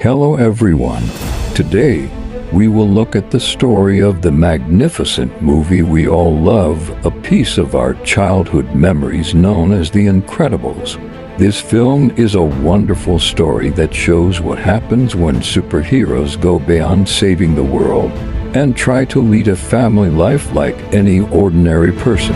Hello everyone. Today, we will look at the story of the magnificent movie we all love, a piece of our childhood memories known as The Incredibles. This film is a wonderful story that shows what happens when superheroes go beyond saving the world and try to lead a family life like any ordinary person.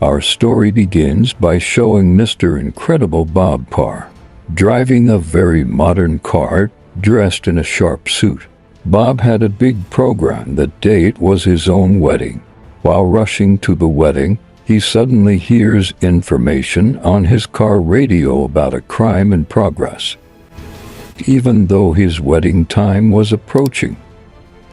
Our story begins by showing Mr. Incredible Bob Parr driving a very modern car, dressed in a sharp suit. Bob had a big program that day. It was his own wedding. While rushing to the wedding, he suddenly hears information on his car radio about a crime in progress. Even though his wedding time was approaching,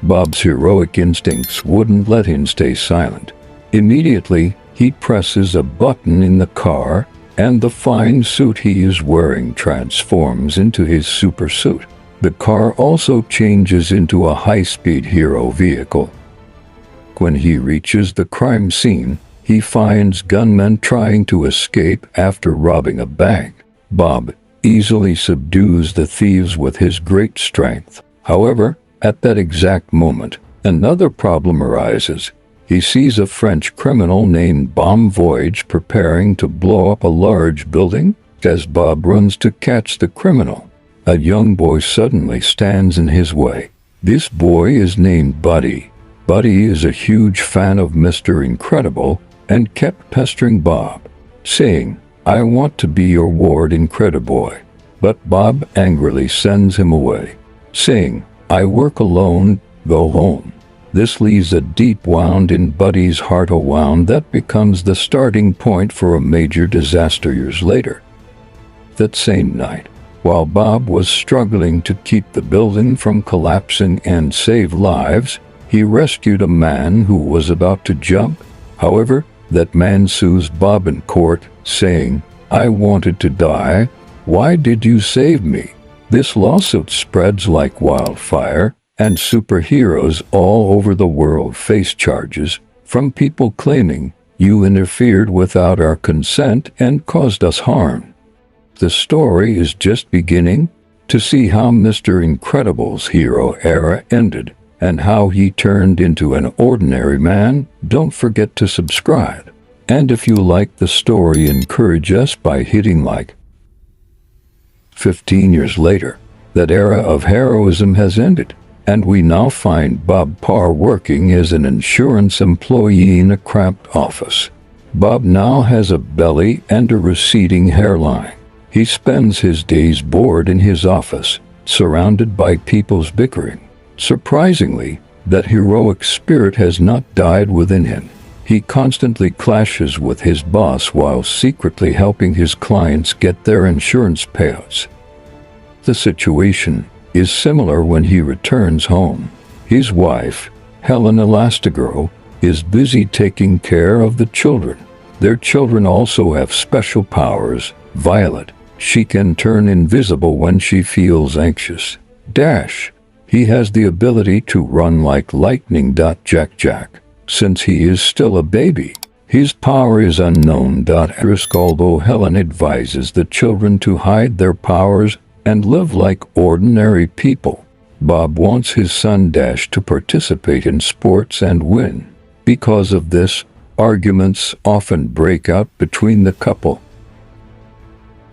Bob's heroic instincts wouldn't let him stay silent. Immediately, he presses a button in the car, and the fine suit he is wearing transforms into his super suit. The car also changes into a high-speed hero vehicle. When he reaches the crime scene, he finds gunmen trying to escape after robbing a bank. Bob easily subdues the thieves with his great strength. However, at that exact moment, another problem arises. He sees a French criminal named Mavrix preparing to blow up a large building. As Bob runs to catch the criminal, a young boy suddenly stands in his way. This boy is named Buddy. Buddy is a huge fan of Mr. Incredible and kept pestering Bob, saying, "I want to be your ward, Incrediboy." But Bob angrily sends him away, saying, "I work alone, go home." This leaves a deep wound in Buddy's heart, a wound that becomes the starting point for a major disaster years later. That same night, while Bob was struggling to keep the building from collapsing and save lives, he rescued a man who was about to jump. However, that man sues Bob in court, saying, "I wanted to die. Why did you save me?" This lawsuit spreads like wildfire, and superheroes all over the world face charges from people claiming, "You interfered without our consent and caused us harm." The story is just beginning. To see how Mr. Incredible's hero era ended and how he turned into an ordinary man, don't forget to subscribe. And if you like the story, encourage us by hitting like. 15 years later, that era of heroism has ended, and we now find Bob Parr working as an insurance employee in a cramped office. Bob now has a belly and a receding hairline. He spends his days bored in his office, surrounded by people's bickering. Surprisingly, that heroic spirit has not died within him. He constantly clashes with his boss while secretly helping his clients get their insurance payouts. The situation is similar when he returns home. His wife, Helen Elastigirl, is busy taking care of the children. Their children also have special powers. Violet, she can turn invisible when she feels anxious. Dash, he has the ability to run like lightning. Jack, since he is still a baby, his power is unknown. Risk, although Helen advises the children to hide their powers and live like ordinary people, Bob wants his son Dash to participate in sports and win. Because of this, arguments often break out between the couple.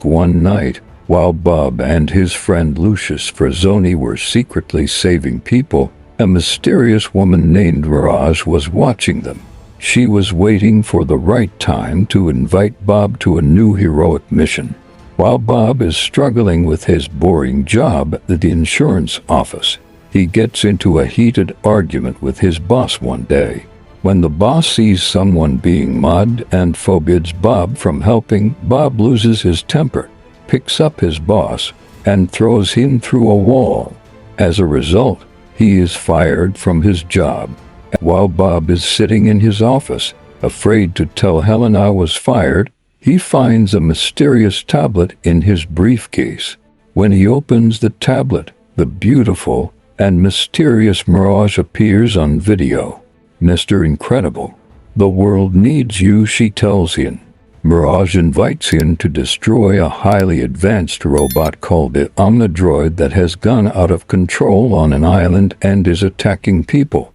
One night, while Bob and his friend Lucius Frazzoni were secretly saving people, a mysterious woman named Mirage was watching them. She was waiting for the right time to invite Bob to a new heroic mission. While Bob is struggling with his boring job at the insurance office, he gets into a heated argument with his boss one day. When the boss sees someone being mobbed and forbids Bob from helping, Bob loses his temper, picks up his boss, and throws him through a wall. As a result, he is fired from his job. While Bob is sitting in his office, afraid to tell Helen I was fired, he finds a mysterious tablet in his briefcase. When he opens the tablet, the beautiful and mysterious Mirage appears on video. "Mr. Incredible, the world needs you," she tells him. Mirage invites him to destroy a highly advanced robot called the Omnidroid that has gone out of control on an island and is attacking people.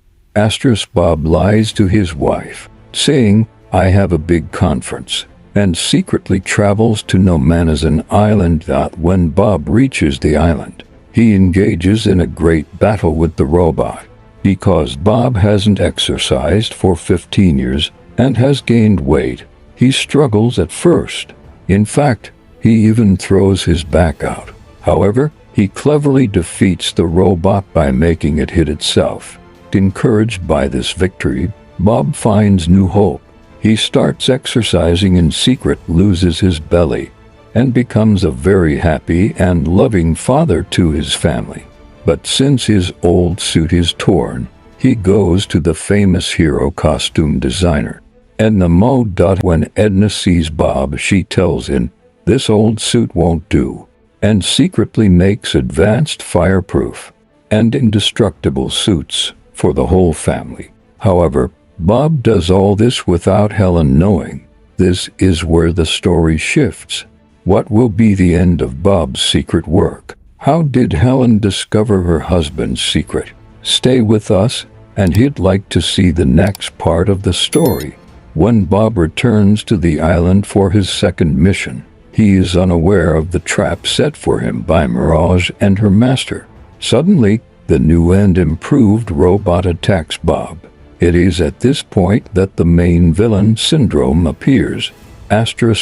Bob lies to his wife, saying, "I have a big conference," and secretly travels to No Man's Island. When Bob reaches the island, he engages in a great battle with the robot. Because Bob hasn't exercised for 15 years and has gained weight, he struggles at first. In fact, he even throws his back out. However, he cleverly defeats the robot by making it hit itself. Encouraged by this victory, Bob finds new hope. He starts exercising in secret, loses his belly, and becomes a very happy and loving father to his family. But since his old suit is torn, he goes to the famous hero costume designer, Edna Mode. When Edna sees Bob, she tells him this old suit won't do, and secretly makes advanced fireproof and indestructible suits for the whole family. However, Bob does all this without Helen knowing. This is where the story shifts. What will be the end of Bob's secret work? How did Helen discover her husband's secret? Stay with us, and he'd like to see the next part of the story. When Bob returns to the island for his second mission, he is unaware of the trap set for him by Mirage and her master. Suddenly, the new and improved robot attacks Bob. It is at this point that the main villain, Syndrome, appears.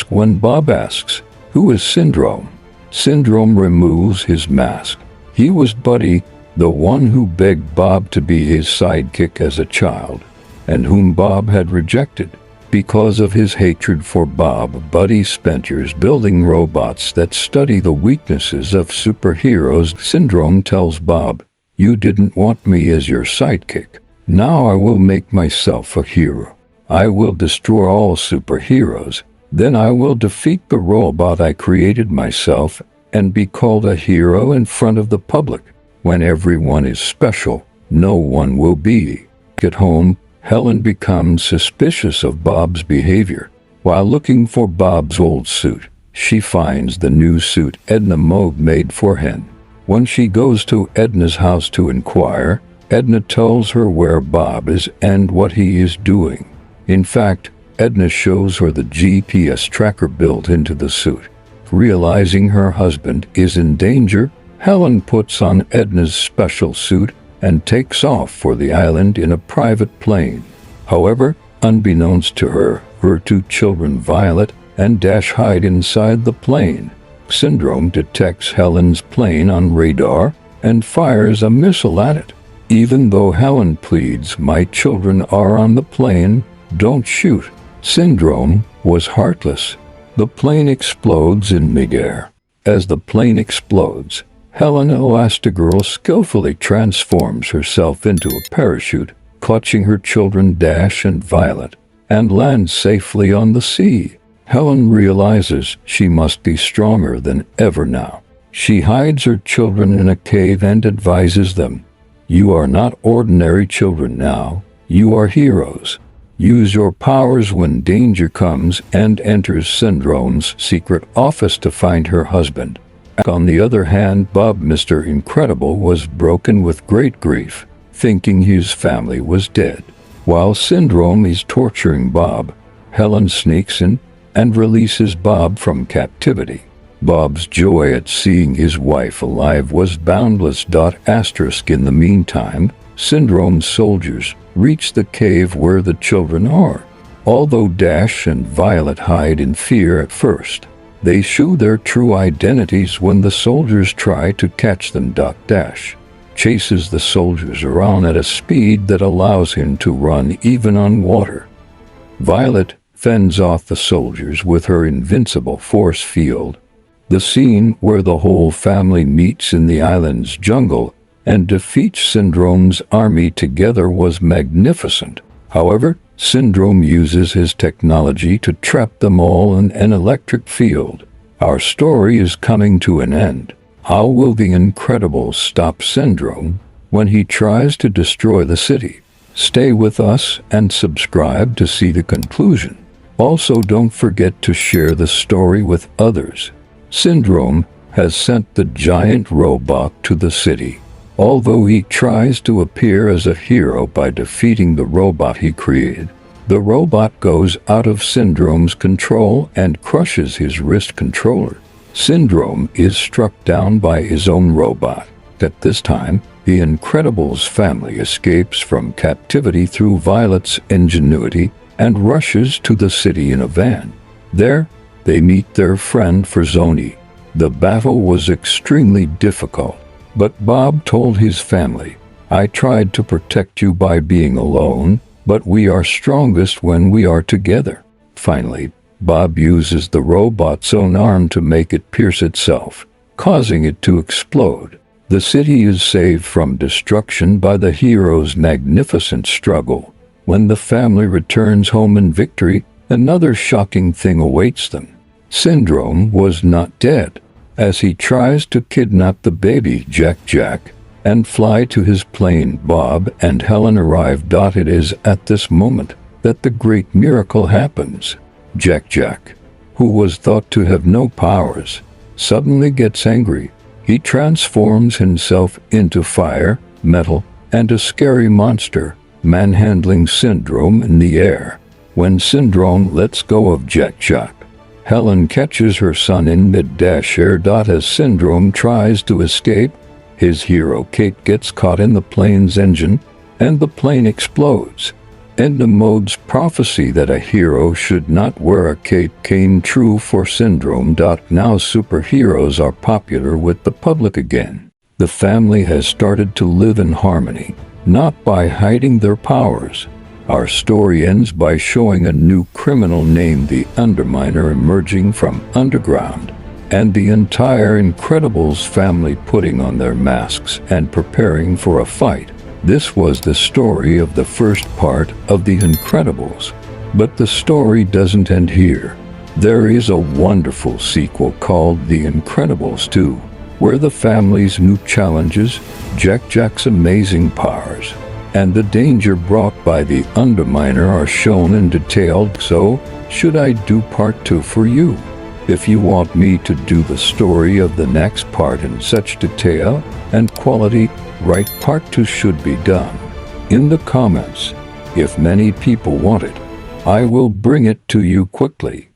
When Bob asks, "Who is Syndrome?" Syndrome removes his mask. He was Buddy, the one who begged Bob to be his sidekick as a child, and whom Bob had rejected. Because of his hatred for Bob, Buddy spent years building robots that study the weaknesses of superheroes. Syndrome tells Bob, "You didn't want me as your sidekick. Now I will make myself a hero. I will destroy all superheroes. Then I will defeat the robot I created myself and be called a hero in front of the public. When everyone is special, no one will be." At home, Helen becomes suspicious of Bob's behavior. While looking for Bob's old suit, she finds the new suit Edna Mode made for him. When she goes to Edna's house to inquire, Edna tells her where Bob is and what he is doing. In fact, Edna shows her the GPS tracker built into the suit. Realizing her husband is in danger, Helen puts on Edna's special suit and takes off for the island in a private plane. However, unbeknownst to her, her two children Violet and Dash hide inside the plane. Syndrome detects Helen's plane on radar and fires a missile at it. Even though Helen pleads, "My children are on the plane, don't shoot," Syndrome was heartless. The plane explodes in midair. As the plane explodes, Helen Elastigirl skillfully transforms herself into a parachute, clutching her children Dash and Violet, and lands safely on the sea. Helen realizes she must be stronger than ever now. She hides her children in a cave and advises them, "You are not ordinary children now, you are heroes. Use your powers when danger comes," and enters Syndrome's secret office to find her husband. On the other hand, Bob, Mr. Incredible, was broken with great grief, thinking his family was dead. While Syndrome is torturing Bob, Helen sneaks in and releases Bob from captivity. Bob's joy at seeing his wife alive was boundless. In the meantime, Syndrome's soldiers reach the cave where the children are. Although Dash and Violet hide in fear at first, they show their true identities when the soldiers try to catch them. Dash chases the soldiers around at a speed that allows him to run even on water. Violet fends off the soldiers with her invincible force field. The scene where the whole family meets in the island's jungle and defeats Syndrome's army together was magnificent. However, Syndrome uses his technology to trap them all in an electric field. Our story is coming to an end. How will the Incredibles stop Syndrome when he tries to destroy the city? Stay with us and subscribe to see the conclusion. Also, don't forget to share the story with others. Syndrome has sent the giant robot to the city. Although he tries to appear as a hero by defeating the robot he created, the robot goes out of Syndrome's control and crushes his wrist controller. Syndrome is struck down by his own robot. At this time, the Incredibles family escapes from captivity through Violet's ingenuity and rushes to the city in a van. There, they meet their friend Frazoni. The battle was extremely difficult, but Bob told his family, "I tried to protect you by being alone, but we are strongest when we are together." Finally, Bob uses the robot's own arm to make it pierce itself, causing it to explode. The city is saved from destruction by the hero's magnificent struggle. When the family returns home in victory, another shocking thing awaits them. Syndrome was not dead. As he tries to kidnap the baby Jack and fly to his plane, Bob and Helen arrive. It is at this moment that the great miracle happens. Jack, who was thought to have no powers, suddenly gets angry. He transforms himself into fire, metal, and a scary monster, manhandling Syndrome in the air. When Syndrome lets go of Jack, Helen catches her son in mid-air. As Syndrome tries to escape, his hero Kate gets caught in the plane's engine, and the plane explodes. Endemode's prophecy that a hero should not wear a cape came true for Syndrome. Now superheroes are popular with the public again. The family has started to live in harmony, not by hiding their powers. Our story ends by showing a new criminal named the Underminer emerging from underground, and the entire Incredibles family putting on their masks and preparing for a fight. This was the story of the first part of The Incredibles. But the story doesn't end here. There is a wonderful sequel called The Incredibles 2, where the family's new challenges, Jack's amazing powers, and the danger brought by the Underminer are shown in detail. So, should I do part 2 for you? If you want me to do the story of the next part in such detail and quality, right, part 2 should be done. In the comments, if many people want it, I will bring it to you quickly.